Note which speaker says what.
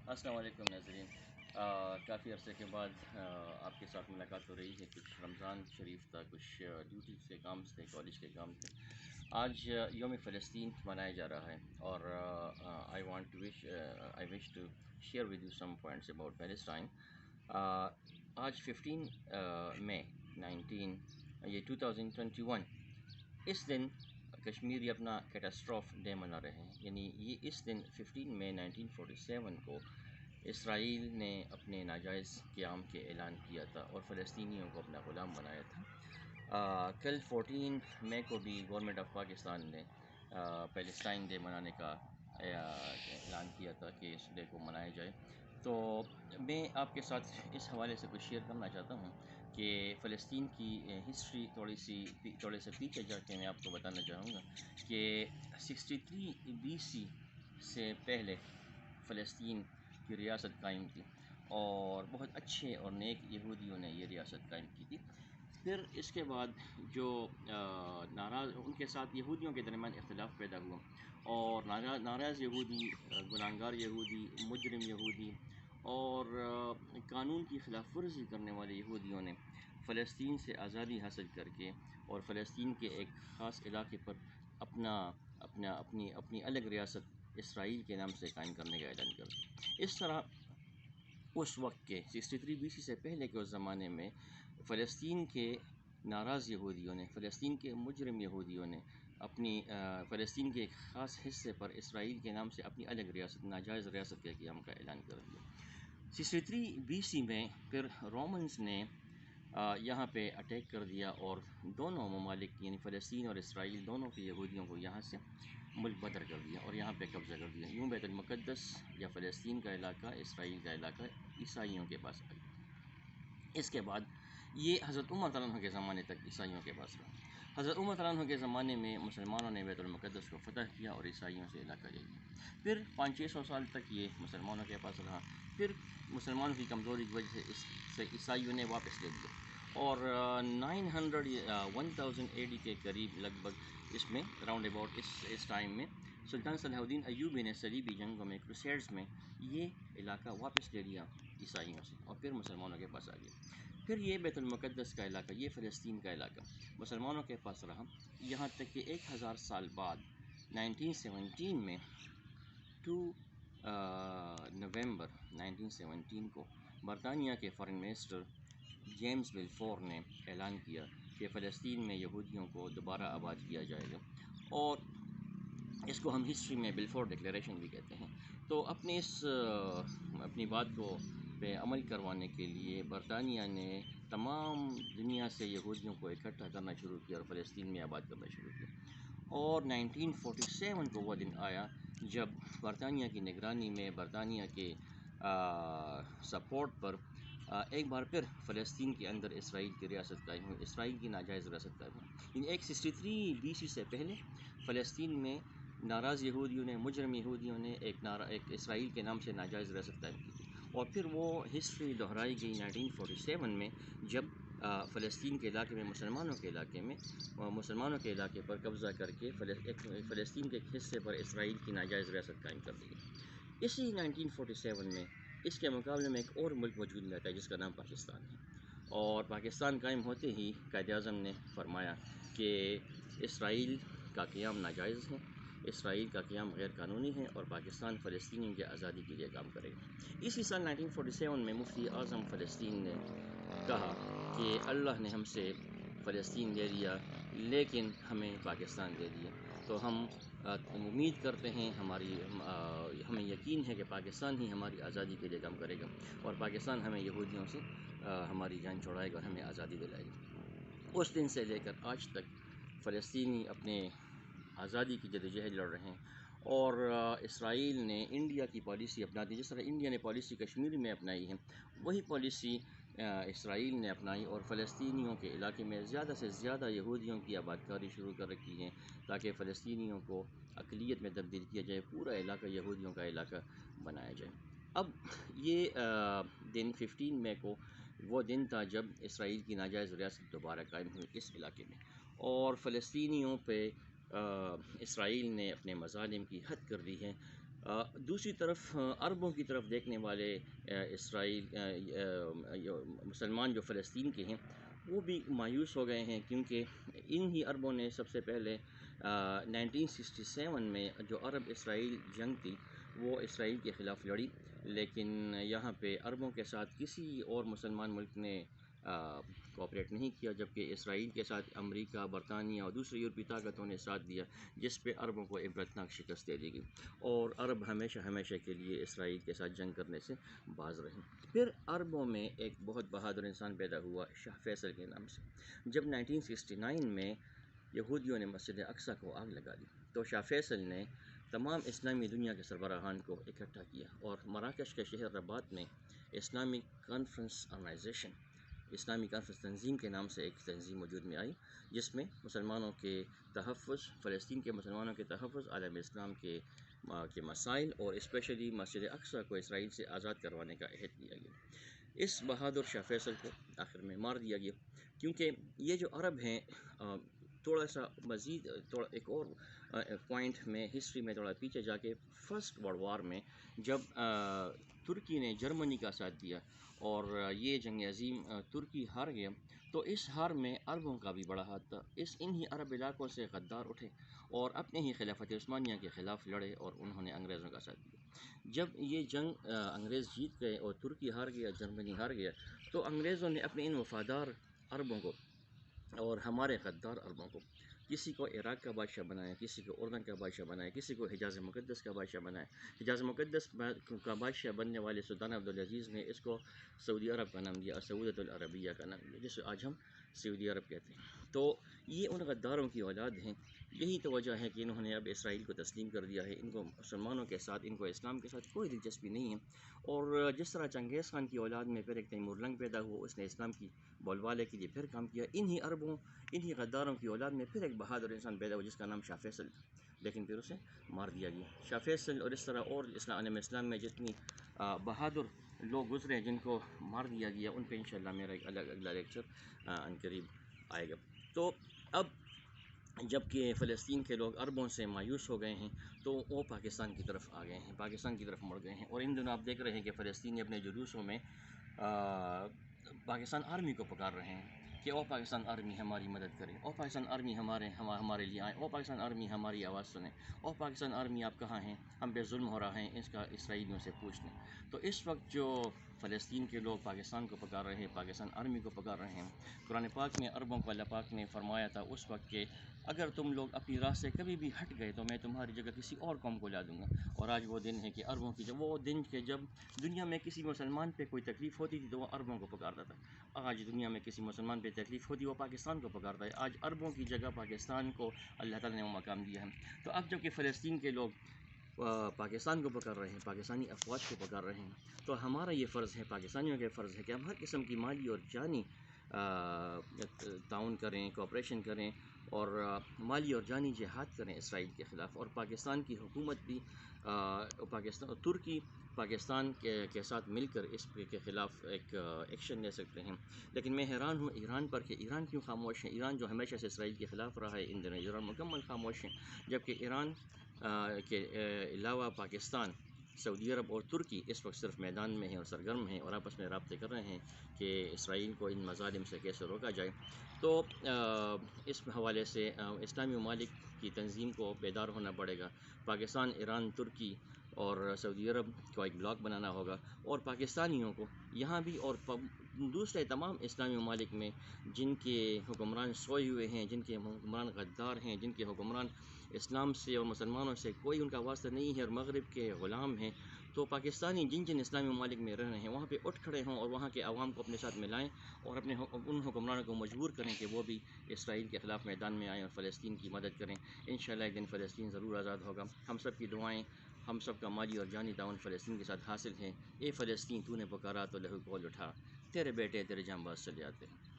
Speaker 1: السلام علیکم ناظرین، کافی عرصے کے بعد آپ کے ساتھ ملاقات ہو رہی ہے۔ کچھ رمضان شریف تھا، کچھ ڈیوٹی کے کام تھے، کالج کے کام تھے۔ آج یوم فلسطین منایا جا رہا ہے اور I wish to share with you some points about Palestine. آج 15 مئی 2021 اس دن کشمیری اپنا کیٹاسٹروف ڈے منا رہے ہیں، یعنی یہ اس دن 15 مئی 1947 کو اسرائیل نے اپنے ناجائز قیام کے اعلان کیا تھا اور فلسطینیوں کو اپنا غلام بنایا تھا۔ کل 14 مئی کو بھی گورنمنٹ آف پاکستان نے پیلسٹائن ڈے منانے کا اعلان کیا تھا کہ اس ڈے کو منایا جائے۔ تو میں آپ کے ساتھ اس حوالے سے کچھ شیئر کرنا چاہتا ہوں کہ فلسطین کی ہسٹری تھوڑے سے پیچھے جا کے میں آپ کو بتانا چاہوں گا کہ 63 BC سے پہلے فلسطین کی ریاست قائم تھی اور بہت اچھے اور نیک یہودیوں نے یہ ریاست قائم کی تھی۔ پھر اس کے بعد جو ان کے ساتھ یہودیوں کے درمیان اختلاف پیدا ہوا اور ناراض یہودی، گناہگار یہودی، مجرم یہودی اور قانون کی خلاف ورزی کرنے والے یہودیوں نے فلسطین سے آزادی حاصل کر کے اور فلسطین کے ایک خاص علاقے پر اپنی الگ ریاست اسرائیل کے نام سے قائم کرنے کا اعلان کر دیا۔ اس طرح اس وقت کے 63 BC سے پہلے کے اس زمانے میں فلسطین کے ناراض یہودیوں نے، فلسطین کے مجرم یہودیوں نے فلسطین کے ایک خاص حصے پر اسرائیل کے نام سے اپنی الگ ریاست، ناجائز ریاست کے قیام کا اعلان کر دیا۔ 63 BC میں پھر رومنز نے یہاں پہ اٹیک کر دیا اور دونوں ممالک یعنی فلسطین اور اسرائیل دونوں کے یہودیوں کو یہاں سے ملک بدر کر دیا اور یہاں پہ قبضہ کر دیا۔ یوں بیت المقدس یا فلسطین کا علاقہ، اسرائیل کا علاقہ عیسائیوں کے پاس آ گیا۔ اس کے بعد یہ حضرت عمر رضی اللہ عنہ کے زمانے تک عیسائیوں کے پاس رہا۔ حضرت عمر رضی اللہ عنہ کے زمانے میں مسلمانوں نے بیت المقدس کو فتح کیا اور عیسائیوں سے علاقہ لے لیا۔ پھر 500-600 سال تک یہ مسلمانوں کے پاس رہا۔ پھر مسلمانوں کی کمزوری کی وجہ سے عیسائیوں نے واپس لے لیا اور 1000 AD کے قریب لگ بھگ اس میں راؤنڈ اباؤٹ اس ٹائم میں سلطان صلاح الدین ایوبی نے صلیبی جنگوں میں، کروسیڈز میں یہ علاقہ واپس لے لیا عیسائیوں سے اور پھر مسلمانوں کے پاس آ گیا۔ پھر یہ بیت المقدس کا علاقہ، یہ فلسطین کا علاقہ مسلمانوں کے پاس رہا، یہاں تک کہ 1000 سال بعد 1917 میں 2 نومبر 1917 کو برطانیہ کے فارن منسٹر جیمز بلفور نے اعلان کیا کہ فلسطین میں یہودیوں کو دوبارہ آباد کیا جائے گا اور اس کو ہم ہسٹری میں بلفور ڈکلیریشن بھی کہتے ہیں۔ تو اپنی بات کو پہ عمل کروانے کے لیے برطانیہ نے تمام دنیا سے یہودیوں کو اکٹھا کرنا شروع کیا اور فلسطین میں آباد کرنا شروع کیا۔ اور 1947 کو وہ دن آیا جب برطانیہ کی نگرانی میں، برطانیہ کے سپورٹ پر ایک بار پھر فلسطین کے اندر اسرائیل کی ریاست قائم ہوئی، اسرائیل کی ناجائز ریاست قائم ہوئی۔ یعنی 63 BC سے پہلے فلسطین میں ناراض یہودیوں نے، مجرم یہودیوں نے ایک اسرائیل کے نام سے ناجائز ریاست قائم کی تھی اور پھر وہ ہسٹری دہرائی گئی 1947 میں جب فلسطین کے علاقے میں، مسلمانوں کے علاقے پر قبضہ کر کے فلسطین کے ایک حصے پر اسرائیل کی ناجائز ریاست قائم کر دی گئی۔ اسی 1947 میں اس کے مقابلے میں ایک اور ملک وجود میں آتا ہے جس کا نام پاکستان ہے، اور پاکستان قائم ہوتے ہی قائد اعظم نے فرمایا کہ اسرائیل کا قیام ناجائز ہے، اسرائیل کا قیام غیر قانونی ہے اور پاکستان فلسطینیوں کی آزادی کے لیے کام کرے گا۔ اسی سال 1947 میں مفتی اعظم فلسطین نے کہا کہ اللہ نے ہم سے فلسطین لے لیا لیکن ہمیں پاکستان دے دیا، تو ہم امید کرتے ہیں، ہمیں یقین ہے کہ پاکستان ہی ہماری آزادی کے لیے کام کرے گا اور پاکستان ہمیں یہودیوں سے ہماری جان چھڑائے گا اور ہمیں آزادی دلائے گا۔ اس دن سے لے کر آج تک فلسطینی اپنے آزادی کی جدوجہد لڑ رہے ہیں اور اسرائیل نے انڈیا کی پالیسی اپنا دی، جس طرح انڈیا نے پالیسی کشمیر میں اپنائی ہے وہی پالیسی اسرائیل نے اپنائی اور فلسطینیوں کے علاقے میں زیادہ سے زیادہ یہودیوں کی آباد کاری شروع کر رکھی ہے تاکہ فلسطینیوں کو اقلیت میں تبدیل کیا جائے، پورا علاقہ یہودیوں کا علاقہ بنایا جائے۔ اب یہ دن 15 مئی کو وہ دن تھا جب اسرائیل کی ناجائز ریاست دوبارہ قائم ہوئی اس علاقے میں اور فلسطینیوں پہ اسرائیل نے اپنے مظالم کی حد کر دی ہے۔ دوسری طرف عربوں کی طرف دیکھنے والے اسرائیل مسلمان جو فلسطین کے ہیں وہ بھی مایوس ہو گئے ہیں، کیونکہ ان ہی عربوں نے سب سے پہلے 1967 میں جو عرب اسرائیل جنگ تھی وہ اسرائیل کے خلاف لڑی، لیکن یہاں پہ عربوں کے ساتھ کسی اور مسلمان ملک نے کوآپریٹ نہیں کیا، جبکہ اسرائیل کے ساتھ امریکہ، برطانیہ اور دوسری یورپی طاقتوں نے ساتھ دیا، جس پہ عربوں کو عبرتناک شکست دے دی گئی، اور عرب ہمیشہ ہمیشہ کے لیے اسرائیل کے ساتھ جنگ کرنے سے باز رہے۔ پھر عربوں میں ایک بہت بہادر انسان پیدا ہوا شاہ فیصل کے نام سے۔ جب 1969 میں یہودیوں نے مسجد اقصی کو آگ لگا دی تو شاہ فیصل نے تمام اسلامی دنیا کے سربراہان کو اکٹھا کیا، اور مراکش کے شہر رباط میں اسلامک کانفرنس آرگنائزیشن، اسلامی کانفرنس تنظیم کے نام سے ایک تنظیم وجود میں آئی، جس میں مسلمانوں کے تحفظ، فلسطین کے مسلمانوں کے تحفظ، عالم اسلام کے مسائل، اور اسپیشلی مسجد اقصی کو اسرائیل سے آزاد کروانے کا عہد لیا گیا۔ اس بہادر شاہ فیصل کو آخر میں مار دیا گیا، کیونکہ یہ جو عرب ہیں، تھوڑا سا مزید ایک اور پوائنٹ میں ہسٹری میں تھوڑا پیچھے جا کے، فرسٹ ورلڈ وار میں جب ترکی نے جرمنی کا ساتھ دیا اور یہ جنگ عظیم ترکی ہار گیا، تو اس ہار میں عربوں کا بھی بڑا ہاتھ تھا۔ انہی عرب علاقوں سے غدار اٹھے اور اپنے ہی خلافت عثمانیہ کے خلاف لڑے، اور انہوں نے انگریزوں کا ساتھ دیا۔ جب یہ جنگ انگریز جیت گئے اور ترکی ہار گیا، جرمنی ہار گیا، تو انگریزوں نے اپنے ان وفادار عربوں کو اور ہمارے غدار عربوں کو، کسی کو عراق کا بادشاہ بنایا، کسی کو اردن کا بادشاہ بنایا، کسی کو حجاز مقدس کا بادشاہ بنایا۔ حجاز مقدس کا بادشاہ بننے والے سلطان عبدالعزیز نے اس کو سعودی عرب کا نام دیا، سعودۃ العربیہ کا نام دیا، جسے آج ہم سعودی عرب کہتے ہیں۔ تو یہ ان غداروں کی اولاد ہیں، یہی تو وجہ ہے کہ انہوں نے اب اسرائیل کو تسلیم کر دیا ہے۔ ان کو مسلمانوں کے ساتھ، ان کو اسلام کے ساتھ کوئی دلچسپی نہیں ہے، اور جس طرح چنگیز خان کی اولاد میں پھر ایک تیمور لنگ پیدا ہوا، اس نے اسلام کی بول بالے کے لیے پھر کام کیا، انہی عربوں، انہی غداروں کی اولاد میں پھر ایک بہادر انسان پیدا ہوا جس کا نام شاہ فیصل تھا، لیکن پھر اسے مار دیا گیا۔ شاہ فیصل اور اس طرح اور عالم اسلام میں جتنی بہادر لوگ گزرے جن کو مار دیا گیا، ان پہ انشاءاللہ میرا ایک اگلا لیکچر عنقریب آئے گا۔ تو اب جب کہ فلسطین کے لوگ عربوں سے مایوس ہو گئے ہیں تو وہ پاکستان کی طرف آ گئے ہیں، پاکستان کی طرف مڑ گئے ہیں، اور ان دنوں آپ دیکھ رہے ہیں کہ فلسطینی اپنے جلوسوں میں پاکستان آرمی کو پکار رہے ہیں کہ او پاکستان آرمی ہماری مدد کرے، او پاکستان آرمی ہمارے لیے آئے، او پاکستان آرمی ہماری آواز سنیں، او پاکستان آرمی آپ کہاں ہیں، ہم پہ ظلم ہو رہا ہے، اس کا اسرائیلیوں سے پوچھ لیں۔ تو اس وقت جو فلسطین کے لوگ پاکستان کو پکار رہے ہیں، پاکستان آرمی کو پکار رہے ہیں، قرآن پاک میں عربوں کو اللہ پاک نے فرمایا تھا اس وقت کہ اگر تم لوگ اپنی راہ سے کبھی بھی ہٹ گئے تو میں تمہاری جگہ کسی اور قوم کو لا دوں گا۔ اور آج وہ دن ہے کہ عربوں کی وہ دن کہ جب دنیا میں کسی مسلمان پہ کوئی تکلیف ہوتی تھی تو وہ عربوں کو پکارتا تھا، آج دنیا میں کسی مسلمان پہ تکلیف ہوتی وہ پاکستان کو پکارتا ہے۔ آج عربوں کی جگہ پاکستان کو اللہ تعالیٰ نے وہ مقام دیا ہے۔ تو اب جب کہ فلسطین کے لوگ پاکستان کو پکار رہے ہیں، پاکستانی افواج کو پکار رہے ہیں، تو ہمارا یہ فرض ہے، پاکستانیوں کے فرض ہے کہ ہم ہر قسم کی مالی اور جانی تعاون کریں، کوآپریشن کریں، اور مالی اور جانی جہاد کریں اسرائیل کے خلاف، اور پاکستان کی حکومت بھی ترکی پاکستان کے ساتھ مل کر اس کے خلاف ایک ایکشن لے سکتے ہیں۔ لیکن میں حیران ہوں ایران پر کہ ایران کیوں خاموش ہے؟ ایران جو ہمیشہ سے اسرائیل کے خلاف رہا ہے، ان دنوں ایران مکمل خاموش ہے، جبکہ ایران کے علاوہ پاکستان، سعودی عرب اور ترکی اس وقت صرف میدان میں ہیں اور سرگرم ہیں اور آپس میں رابطے کر رہے ہیں کہ اسرائیل کو ان مظالم سے کیسے روکا جائے۔ تو اس حوالے سے اسلامی ممالک کی تنظیم کو بیدار ہونا پڑے گا۔ پاکستان، ایران، ترکی اور سعودی عرب کو ایک بلاک بنانا ہوگا، اور پاکستانیوں کو یہاں بھی اور دوسرے تمام اسلامی ممالک میں جن کے حکمران سوئے ہوئے ہیں، جن کے حکمران غدار ہیں، جن کے حکمران اسلام سے اور مسلمانوں سے کوئی ان کا واسطہ نہیں ہے اور مغرب کے غلام ہیں، تو پاکستانی جن اسلامی ممالک میں رہ رہے ہیں وہاں پہ اٹھ کھڑے ہوں اور وہاں کے عوام کو اپنے ساتھ ملائیں اور اپنے ان حکمرانوں کو مجبور کریں کہ وہ بھی اسرائیل کے خلاف میدان میں آئیں اور فلسطین کی مدد کریں۔ انشاءاللہ ایک دن فلسطین ضرور آزاد ہوگا۔ ہم سب کی دعائیں، ہم سب کا مالی اور جانی تعاون فلسطین کے ساتھ حاصل ہے۔ اے فلسطین تو نے پکارا تو لہو کھول اٹھا، تیرے بیٹے تیرے جانباز چلے آتے ہیں۔